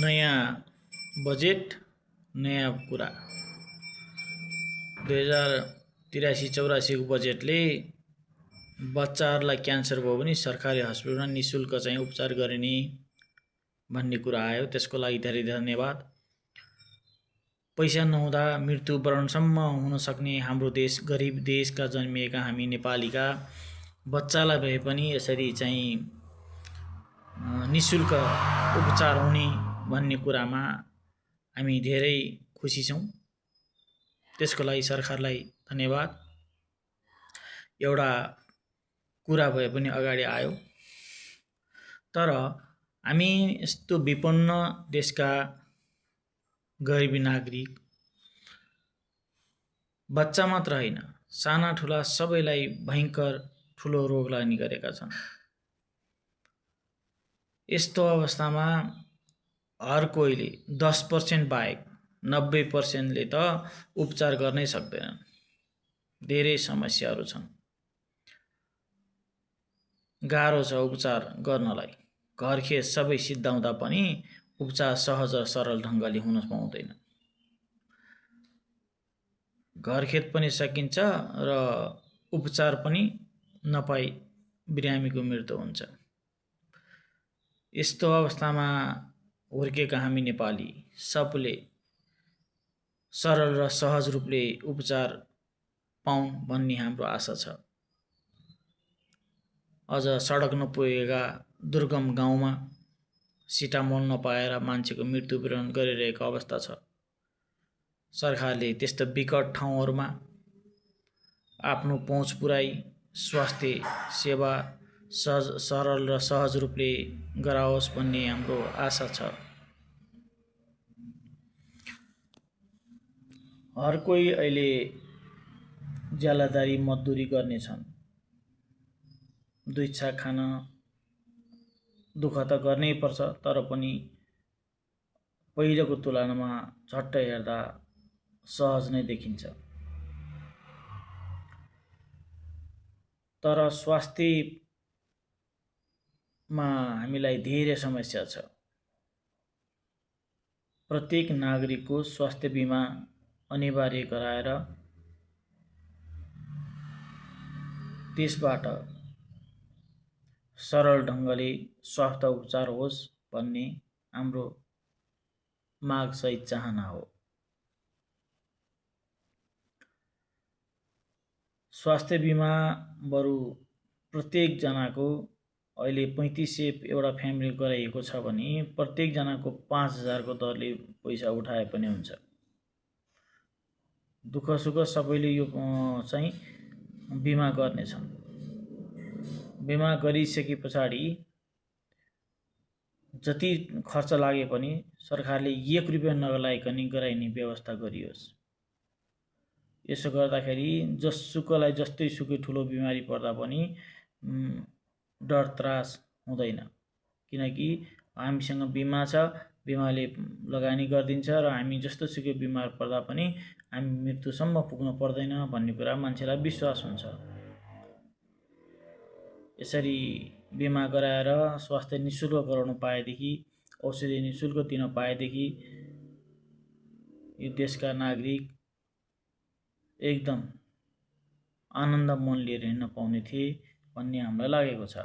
नयाँ बजेट नयाँ कुरा 2083-84 को बजेटले बच्चाहरूलाई क्यान्सर भयो भने सरकारी हस्पिटलमा निःशुल्क चाहिँ उपचार गरिने भन्ने कुरा आयो। त्यसको लागि धेरै धन्यवाद। पैसा नहुँदा मृत्युवरणसम्म हुन सक्ने हाम्रो देश, गरिब देशका जन्मिएका हामी नेपालीका बच्चालाई भए पनि यसरी चाहिँ निःशुल्क उपचार हुने भन्ने कुरामा हामी धेरै खुसी छौँ। त्यसको लागि सरकारलाई धन्यवाद। एउटा कुरा भए पनि अगाडि आयो। तर हामी यस्तो विपन्न देशका गरिब नागरिक, बच्चा मात्र होइन, साना ठुला सबैलाई भयङ्कर ठुलो रोग लाग्ने गरेका छन्। यस्तो अवस्थामा हर कोहीले 10% बाहेक 90%ले त उपचार गर्नै सक्दैनन्। धेरै समस्याहरू छन्, गाह्रो छ उपचार गर्नलाई। घरखेत सबै सिद्धाउँदा पनि उपचार सहज र सरल ढङ्गले हुन पाउँदैन। घरखेत पनि सकिन्छ र उपचार पनि नपाई बिरामीको मृत्यु हुन्छ। यस्तो अवस्थामा हुर्केका हामी नेपाली सबले सरल र सहज रूपले उपचार पाउँ भन्ने हाम्रो आशा छ। अझ सडक नपुगेका दुर्गम गाउँमा सिटामोल नपाएर मान्छेको मृत्युवरण गरिरहेको अवस्था छ। सरकारले त्यस्तो विकट ठाउँहरूमा आफ्नो पहुँच पुर्याई स्वास्थ्य सेवा सरल र सहज रूपले गराओस् भन्ने हाम्रो आशा छ। हर कोही अहिले ज्यालादारी मजदुरी गर्नेछन्। दुई छाक खान दुःख त गर्नै पर्छ, तर पनि पहिलेको तुलनामा झट्ट हेर्दा सहज नै देखिन्छ। तर स्वास्थ्यमा हामीलाई धेरै समस्या छ। प्रत्येक नागरिकको स्वास्थ्य बिमा अनिवार्य गराएर त्यसबाट सरल ढङ्गले स्वास्थ्य उपचार होस् भन्ने हाम्रो माग सहित चाहना हो। स्वास्थ्य बिमा बरु प्रत्येकजनाको अहिले 3500 एउटा फ्यामिली गराइएको छ भने प्रत्येकजनाको 5000 को दरले पैसा उठाए पनि हुन्छ। दुःख सुख सबैले यो चाहिँ बिमा गर्नेछन्। बिमा गरिसके पछाडि जति खर्च लागे पनि सरकारले 1 रुपैयाँ नलागिकन गराइने व्यवस्था गरियोस्। यसो गर्दाखेरि जसुकैलाई जस्तै सुकै ठुलो बिमारी पर्दा पनि डर त्रास हुँदैन, किनकि हामीसँग बिमा छ, बिमाले लगानी गरिदिन्छ र हामी जस्तो सुकै बिमार पर्दा पनि हामी मृत्युसम्म पुग्नु पर्दैन भन्ने कुरा मान्छेलाई विश्वास हुन्छ। यसरी बिमा गराएर स्वास्थ्य निःशुल्क गराउन पाएदेखि, औषधि निःशुल्क दिन पाएदेखि यो देशका नागरिक एकदम आनन्द मन लिएर हिँड्न पाउने थिए भन्ने हामीलाई लागेको छ।